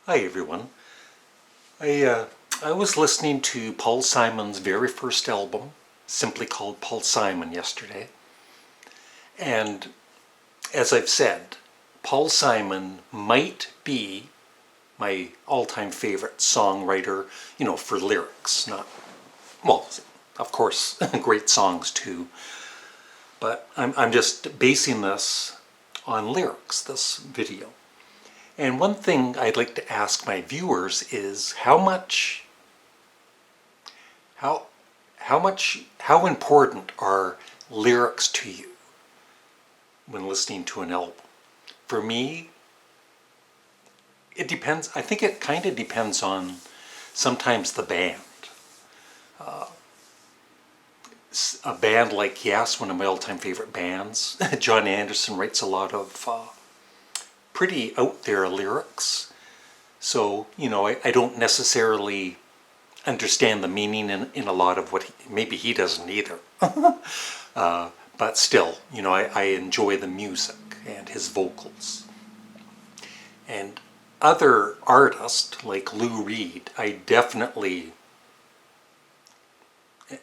Hi everyone. I was listening to Paul Simon's very first album, simply called Paul Simon, yesterday. And as I've said, Paul Simon might be my all-time favorite songwriter, for lyrics. Not, well, of course, great songs too. But I'm just basing this on lyrics, this video. And one thing I'd like to ask my viewers is how important are lyrics to you when listening to an album? For me, it depends. I think it kind of depends on sometimes the band. A band like Yes, one of my all-time favorite bands. John Anderson writes a lot of pretty out there lyrics. So, I don't necessarily understand the meaning in a lot of what maybe he doesn't either. But still, I enjoy the music and his vocals. And other artists like Lou Reed, I definitely,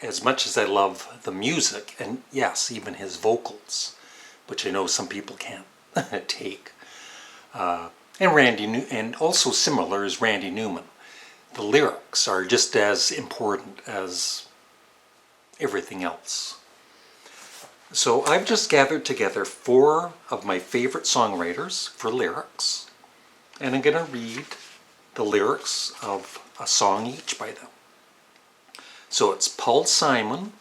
as much as I love the music, and yes, even his vocals, which I know some people can't take, and also similar is Randy Newman. The lyrics are just as important as everything else. So I've just gathered together 4 of my favorite songwriters for lyrics, and I'm going to read the lyrics of a song each by them. So it's Paul Simon,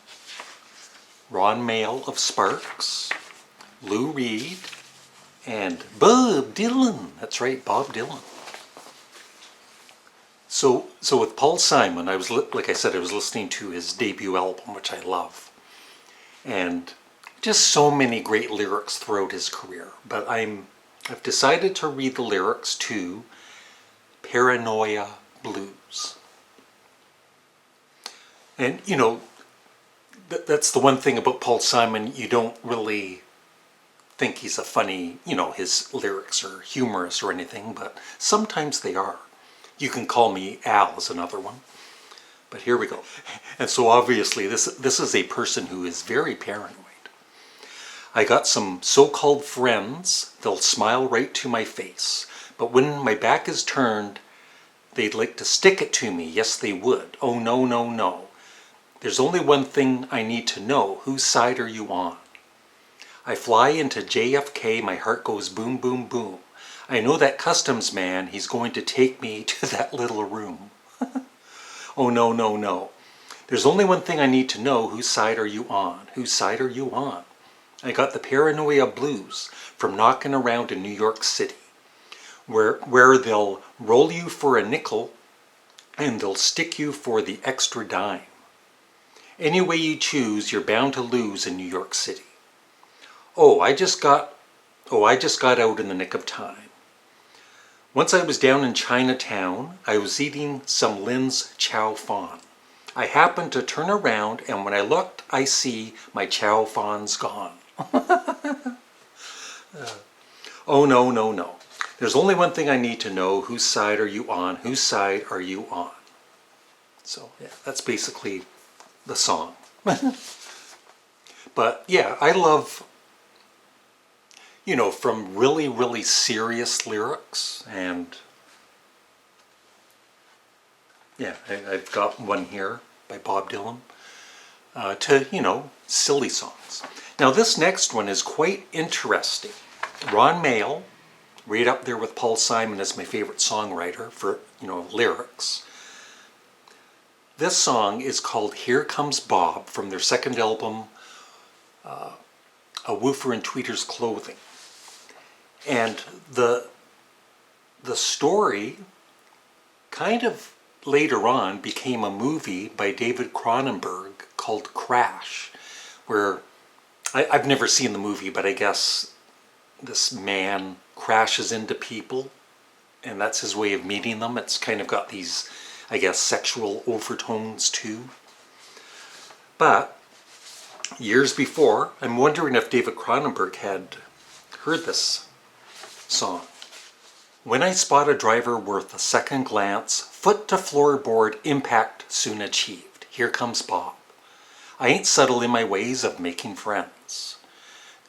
Ron Mael of Sparks, Lou Reed, and Bob Dylan. That's right, Bob Dylan. So with Paul Simon, like I said, I was listening to his debut album, which I love. And just so many great lyrics throughout his career. But I've decided to read the lyrics to Paranoia Blues. And, that's the one thing about Paul Simon, you don't really think he's a funny, his lyrics are humorous or anything, but sometimes they are. You can call me Al is another one. But here we go. And so obviously this is a person who is very paranoid. I got some so-called friends, they'll smile right to my face. But when my back is turned, they'd like to stick it to me. Yes, they would. Oh, no, no, no. There's only one thing I need to know. Whose side are you on? I fly into JFK, my heart goes boom, boom, boom. I know that customs man, he's going to take me to that little room. Oh, no, no, no. There's only one thing I need to know. Whose side are you on? Whose side are you on? I got the paranoia blues from knocking around in New York City, where they'll roll you for a nickel and they'll stick you for the extra dime. Any way you choose, you're bound to lose in New York City. I just got out in the nick of time. Once I was down in Chinatown, I was eating some Lin's chow fan. I happened to turn around, and when I looked, I see my chow fan's gone. Oh, no, no, no. There's only one thing I need to know. Whose side are you on? Whose side are you on? So, yeah, that's basically the song. But, yeah, I love, from really, really serious lyrics, and yeah, I've got one here by Bob Dylan, to, silly songs. Now this next one is quite interesting. Ron Mael, right up there with Paul Simon as my favorite songwriter for, lyrics. This song is called Here Comes Bob from their second album, A Woofer in Tweeter's Clothing. And the story kind of later on became a movie by David Cronenberg called Crash, where I've never seen the movie, but I guess this man crashes into people and that's his way of meeting them. It's kind of got these, I guess, sexual overtones too. But years before, I'm wondering if David Cronenberg had heard this song. When I spot a driver worth a second glance, foot to floorboard impact soon achieved. Here comes Bob. I ain't subtle in my ways of making friends.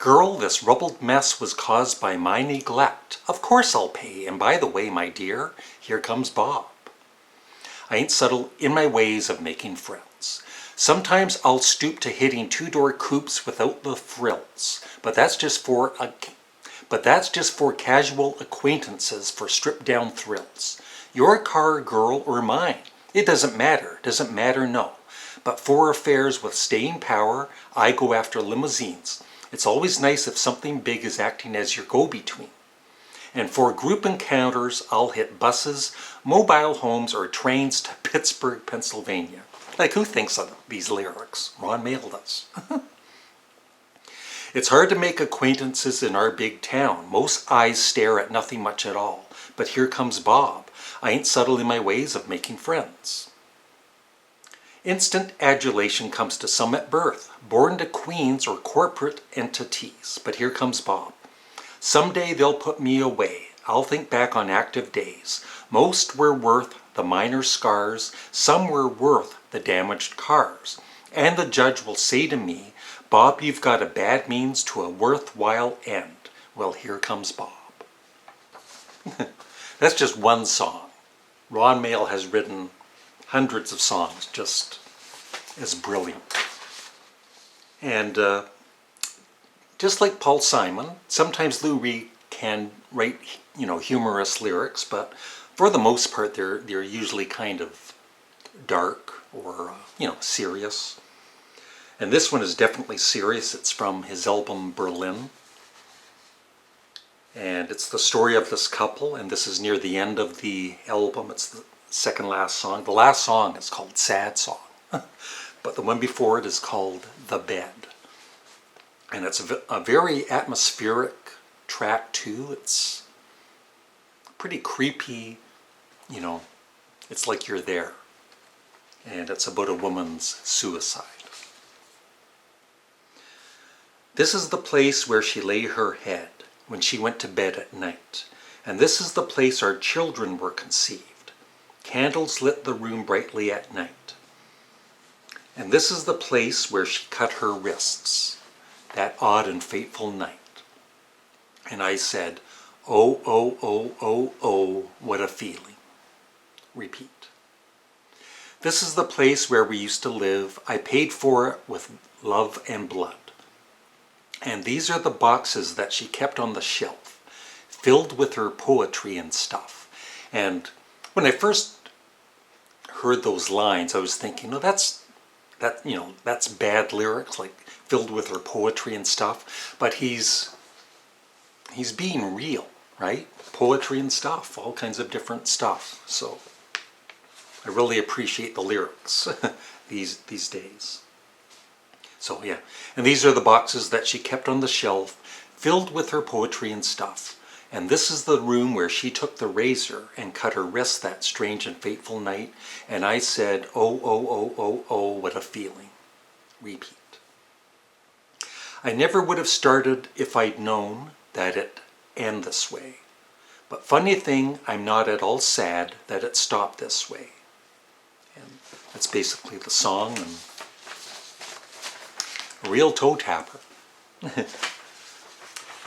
Girl, this rubbled mess was caused by my neglect. Of course I'll pay, and by the way, my dear, here comes Bob. I ain't subtle in my ways of making friends. Sometimes I'll stoop to hitting two-door coupes without the frills, but that's just for casual acquaintances for stripped-down thrills. Your car, girl, or mine, it doesn't matter, no. But for affairs with staying power, I go after limousines. It's always nice if something big is acting as your go-between. And for group encounters, I'll hit buses, mobile homes, or trains to Pittsburgh, Pennsylvania. Like, who thinks of these lyrics? Ron Mael does. It's hard to make acquaintances in our big town. Most eyes stare at nothing much at all. But here comes Bob. I ain't subtle in my ways of making friends. Instant adulation comes to some at birth, born to queens or corporate entities. But here comes Bob. Someday they'll put me away. I'll think back on active days. Most were worth the minor scars. Some were worth the damaged cars. And the judge will say to me, Bob, you've got a bad means to a worthwhile end. Well, here comes Bob. That's just one song. Ron Mael has written hundreds of songs just as brilliant. And just like Paul Simon, sometimes Lou Reed can write, humorous lyrics, but for the most part, they're usually kind of dark or, serious. And this one is definitely serious. It's from his album Berlin. And it's the story of this couple, and this is near the end of the album. It's the second last song. The last song is called Sad Song, but the one before it is called The Bed. And it's a very atmospheric track too. It's pretty creepy, it's like you're there. And it's about a woman's suicide. This is the place where she lay her head when she went to bed at night. And this is the place our children were conceived. Candles lit the room brightly at night. And this is the place where she cut her wrists, that odd and fateful night. And I said, oh, oh, oh, oh, oh, what a feeling. Repeat. This is the place where we used to live. I paid for it with love and blood. And these are the boxes that she kept on the shelf, filled with her poetry and stuff. And when I first heard those lines, I was thinking, that's bad lyrics, like filled with her poetry and stuff. But he's being real, right? Poetry and stuff, all kinds of different stuff. So I really appreciate the lyrics these days. So yeah, and these are the boxes that she kept on the shelf, filled with her poetry and stuff. And this is the room where she took the razor and cut her wrist that strange and fateful night. And I said, oh, oh, oh, oh, oh, what a feeling. Repeat. I never would have started if I'd known that it'd end this way. But funny thing, I'm not at all sad that it stopped this way. And that's basically the song, and a real toe tapper.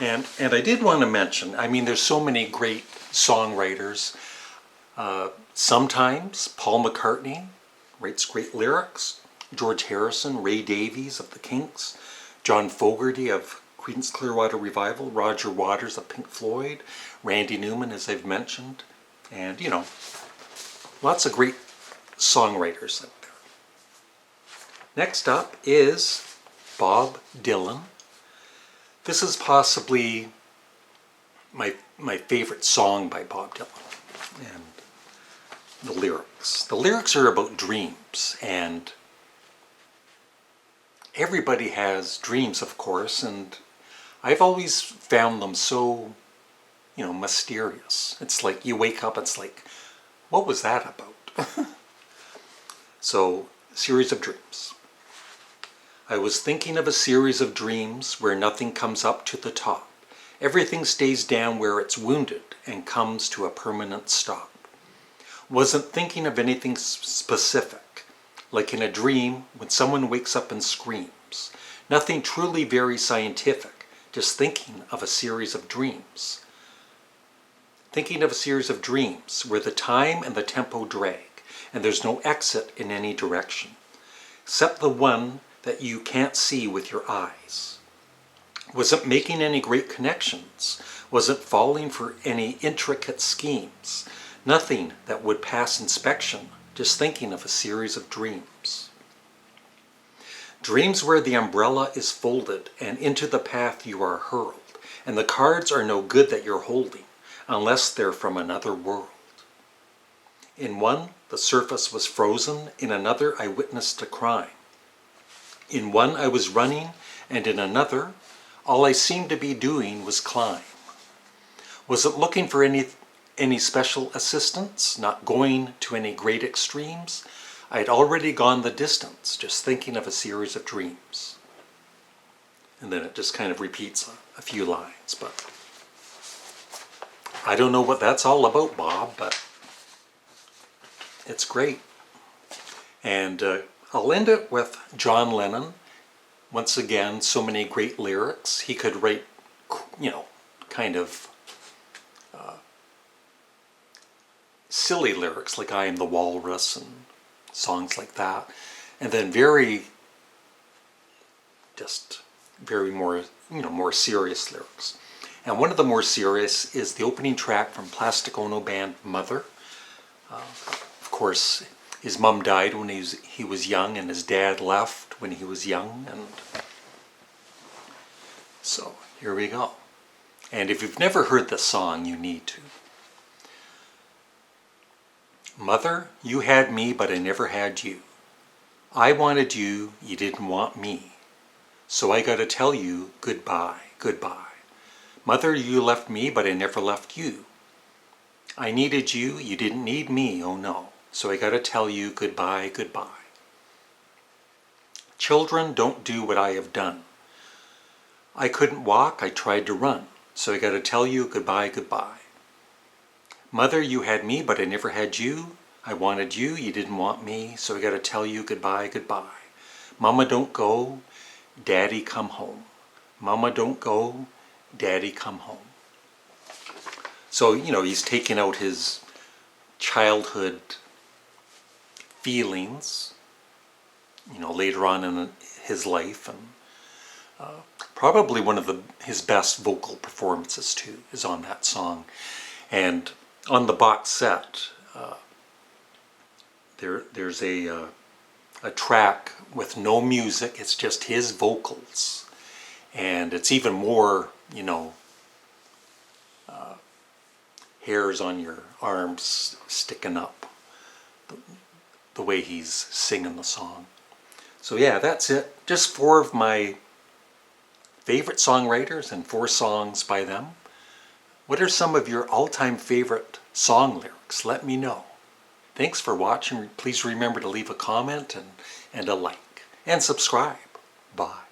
And I did want to mention, there's so many great songwriters. Sometimes Paul McCartney writes great lyrics. George Harrison, Ray Davies of the Kinks, John Fogerty of Creedence Clearwater Revival, Roger Waters of Pink Floyd, Randy Newman, as I've mentioned, and lots of great songwriters out there. Next up is Bob Dylan. This is possibly my favorite song by Bob Dylan, and the lyrics. The lyrics are about dreams, and everybody has dreams, of course, and I've always found them so, mysterious. It's like you wake up, it's like, what was that about? So, series of dreams. I was thinking of a series of dreams where nothing comes up to the top, Everything stays down where it's wounded and comes to a permanent stop. Wasn't thinking of anything specific, like in a dream when someone wakes up and screams. Nothing truly very scientific, just thinking of a series of dreams. Thinking of a series of dreams where the time and the tempo drag, and there's no exit in any direction, except the one that you can't see with your eyes. Wasn't making any great connections, wasn't falling for any intricate schemes, nothing that would pass inspection, just thinking of a series of dreams. Dreams where the umbrella is folded and into the path you are hurled, and the cards are no good that you're holding, unless they're from another world. In one, the surface was frozen, in another I witnessed a crime. In one I was running, and in another, all I seemed to be doing was climb. Wasn't looking for any special assistance, not going to any great extremes. I had already gone the distance, just thinking of a series of dreams. And then it just kind of repeats a few lines, but I don't know what that's all about, Bob, but it's great. And I'll end it with John Lennon. Once again, so many great lyrics. He could write, kind of silly lyrics like I Am the Walrus and songs like that. And then very more serious lyrics. And one of the more serious is the opening track from Plastic Ono band Mother. Of course, his mom died when he was young, and his dad left when he was young, and so here we go. And if you've never heard this song, you need to. Mother, you had me, but I never had you. I wanted you, you didn't want me. So I gotta tell you goodbye, goodbye. Mother, you left me, but I never left you. I needed you, you didn't need me, oh no. So I gotta tell you goodbye, goodbye. Children, don't do what I have done. I couldn't walk, I tried to run. So I gotta tell you goodbye, goodbye. Mother, you had me, but I never had you. I wanted you, you didn't want me. So I gotta tell you goodbye, goodbye. Mama, don't go. Daddy, come home. Mama, don't go. Daddy, come home. So, he's taking out his childhood feelings, later on in his life, and probably one of his best vocal performances too is on that song. And on the box set, there's a track with no music. It's just his vocals, and it's even more, hairs on your arms sticking up, the way he's singing the song. So yeah, that's it. Just 4 of my favorite songwriters and 4 songs by them. What are some of your all-time favorite song lyrics? Let me know. Thanks for watching. Please remember to leave a comment and a like. And subscribe. Bye.